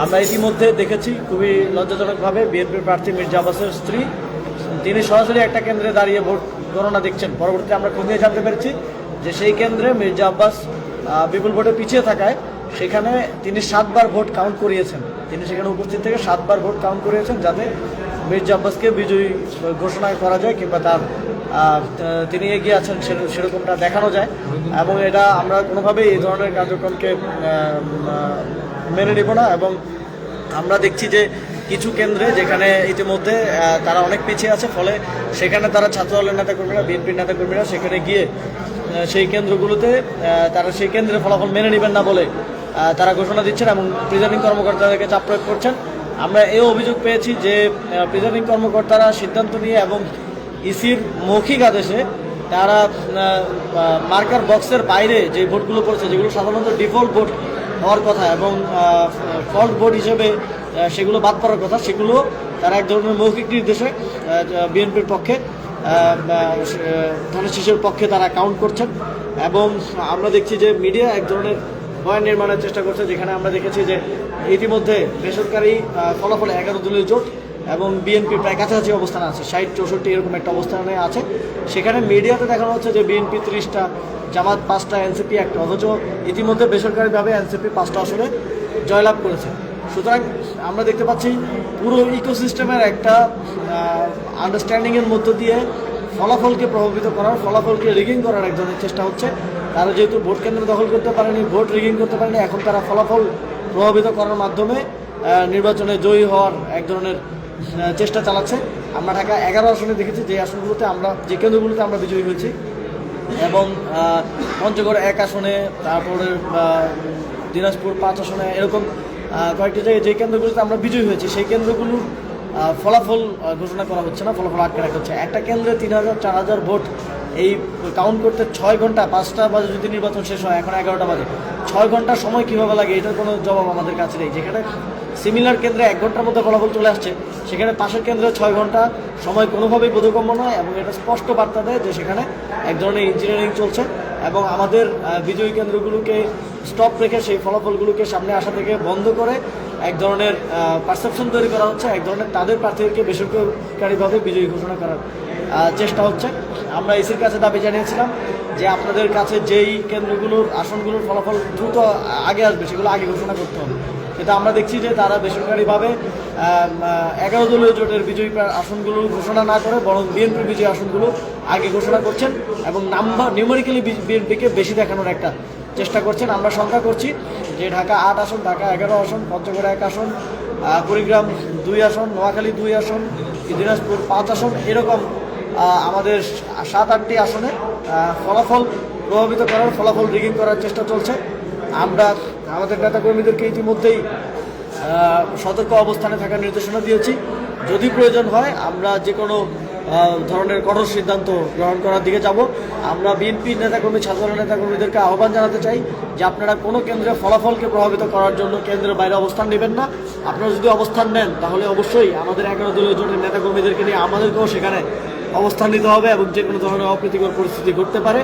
আমরা ইতিমধ্যে দেখেছি খুবই লজ্জাজনকভাবে বিএনপির প্রার্থী মির্জা আব্বাসের স্ত্রী তিনি সরাসরি একটা কেন্দ্রে দাঁড়িয়ে ভোট গণনা দেখছেন। পরবর্তীতে আমরা খোঁজ নিয়ে জানতে পেরেছি যে সেই কেন্দ্রে মির্জা আব্বাস বিপুল ভোটে পিছিয়ে থাকায় সেখানে তিনি 7বার ভোট কাউন্ট করিয়েছেন। তিনি সেখানে উপস্থিত থেকে 7বার ভোট কাউন্ট করিয়েছেন যাতে মির্জা আব্বাসকে বিজয়ী ঘোষণা করা যায় কিংবা তার তিনি এগিয়ে আছেন সেরকমটা দেখানো যায়। এবং এটা আমরা কোনোভাবেই এই ধরনের কার্যক্রমকে মেনে নিব না। এবং আমরা দেখছি যে কিছু কেন্দ্রে যেখানে ইতিমধ্যে তারা অনেক পিছিয়ে আছে, ফলে সেখানে তারা ছাত্রদলের নেতাকর্মীরা, বিএনপির নেতাকর্মীরা সেখানে গিয়ে সেই কেন্দ্রগুলোতে তারা সেই কেন্দ্রের ফলাফল মেনে নেবেন না বলে তারা ঘোষণা দিচ্ছেন এবং প্রিজাইডিং কর্মকর্তাদেরকে চাপ প্রয়োগ করছেন। আমরা এও অভিযোগ পেয়েছি যে প্রিজাইডিং কর্মকর্তারা সিদ্ধান্ত নিয়ে এবং ইসির মৌখিক আদেশে তারা মার্কার বক্সের বাইরে যে ভোটগুলো পড়েছে, যেগুলো সাধারণত ডিফল্ট ভোট হওয়ার কথা এবং ফল্ট ভোট হিসেবে সেগুলো বাদ পড়ার কথা, সেগুলো তারা এক ধরনের মৌখিক নির্দেশে বিএনপির পক্ষে ধানের শীষের পক্ষে তারা কাউন্ট করছেন। এবং আমরা দেখছি যে মিডিয়া এক ধরনের বয়ান নির্মাণের চেষ্টা করছে, যেখানে আমরা দেখেছি যে ইতিমধ্যে বেসরকারি ফলাফলে 11 দলীয় জোট এবং বিএনপি প্রায় কাছাকাছি অবস্থানে আছে, 60-64 এরকম একটা অবস্থানে আছে। সেখানে মিডিয়াতে দেখানো হচ্ছে যে বিএনপি 30টা, জামাত 5টা, এনসিপি 1টা, অথচ ইতিমধ্যে বেসরকারিভাবে এনসিপি 5টা আসনে জয়লাভ করেছে। সুতরাং আমরা দেখতে পাচ্ছি পুরো ইকোসিস্টেমের একটা আন্ডারস্ট্যান্ডিংয়ের মধ্য দিয়ে ফলাফলকে প্রভাবিত করার, ফলাফলকে রিগিং করার এক ধরনের চেষ্টা হচ্ছে। তারা যেহেতু ভোট কেন্দ্র দখল করতে পারেনি, ভোট রিগিং করতে পারেনি, এখন তারা ফলাফল প্রভাবিত করার মাধ্যমে নির্বাচনে জয়ী হওয়ার এক ধরনের চেষ্টা চালাচ্ছে। আমরা ঢাকা 11 আসনে দেখেছি যে আসনগুলোতে আমরা, যে কেন্দ্রগুলোতে আমরা বিজয়ী হয়েছি, এবং পঞ্চগড় 1 আসনে, তারপরে দিনাজপুর 5 আসনে, এরকম কয়েকটি জায়গায় যে কেন্দ্রগুলোতে আমরা বিজয়ী হয়েছি সেই কেন্দ্রগুলোর ফলাফল ঘোষণা করা হচ্ছে না, ফলাফল আটকে রাখা হচ্ছে। একটা কেন্দ্রে 3000-4000 ভোট এই কাউন্ট করতে 6 ঘন্টা, 5টা বাজে যদি নির্বাচন শেষ হয়, এখন 11টা বাজে, 6 ঘন্টা সময় কীভাবে লাগে এটার কোনো জবাব আমাদের কাছে নেই। যেখানে সিমিলার কেন্দ্রে 1 ঘন্টার মধ্যে ফলাফল চলে আসছে, সেখানে পাশের কেন্দ্রে 6 ঘন্টা সময় কোনোভাবেই বোধগম্য নয়। এবং এটা স্পষ্ট বার্তা দেয় যে সেখানে এক ধরনের ইঞ্জিনিয়ারিং চলছে এবং আমাদের বিজয়ী কেন্দ্রগুলোকে স্টপ রেখে সেই ফলাফলগুলোকে সামনে আসা থেকে বন্ধ করে এক ধরনের পারসেপশন তৈরি করা হচ্ছে, এক ধরনের তাদের প্রার্থীদেরকে বেসরকারিভাবে বিজয়ী ঘোষণা করার চেষ্টা হচ্ছে। আমরা ইসির কাছে দাবি জানিয়েছিলাম যে আপনাদের কাছে যেই কেন্দ্রগুলোর আসনগুলোর ফলাফল দ্রুত আগে আসবে সেগুলো আগে ঘোষণা করতে হবে। কিন্তু আমরা দেখছি যে তারা বেসরকারিভাবে 11 দলীয় জোটের বিজয়ী আসনগুলো ঘোষণা না করে বরং বিএনপির বিজয়ী আসনগুলো আগে ঘোষণা করছেন এবং নাম্বার নিউমেরিক্যালি বিএনপিকে বেশি দেখানোর একটা চেষ্টা করছেন। আমরা শঙ্কা করছি যে ঢাকা 8 আসন, ঢাকা 11 আসন, পঞ্চগড় 1 আসন, কুড়িগ্রাম 2 আসন, নোয়াখালী 2 আসন, দিনাজপুর 5 আসন, এরকম আমাদের 7-8টি আসনে ফলাফল প্রভাবিত করার, ফলাফল রিগিং করার চেষ্টা চলছে। আমরা আমাদের নেতাকর্মীদেরকে ইতিমধ্যেই সতর্ক অবস্থানে থাকার নির্দেশনা দিয়েছি। যদি প্রয়োজন হয় আমরা যে কোনো ধরনের কঠোর সিদ্ধান্ত গ্রহণ করার দিকে যাব। আমরা বিএনপির নেতাকর্মী, ছাত্রদলের নেতাকর্মীদেরকে আহ্বান জানাতে চাই যে আপনারা কোনো কেন্দ্রে ফলাফলকে প্রভাবিত করার জন্য কেন্দ্রের বাইরে অবস্থান নেবেন না। আপনারা যদি অবস্থান নেন তাহলে অবশ্যই আমাদের 11 দলীয় জোটের নেতাকর্মীদেরকে নিয়ে আমাদেরকেও সেখানে অবস্থান নিতে হবে এবং যে কোনো ধরনের অপ্রীতিকর পরিস্থিতি ঘটতে পারে।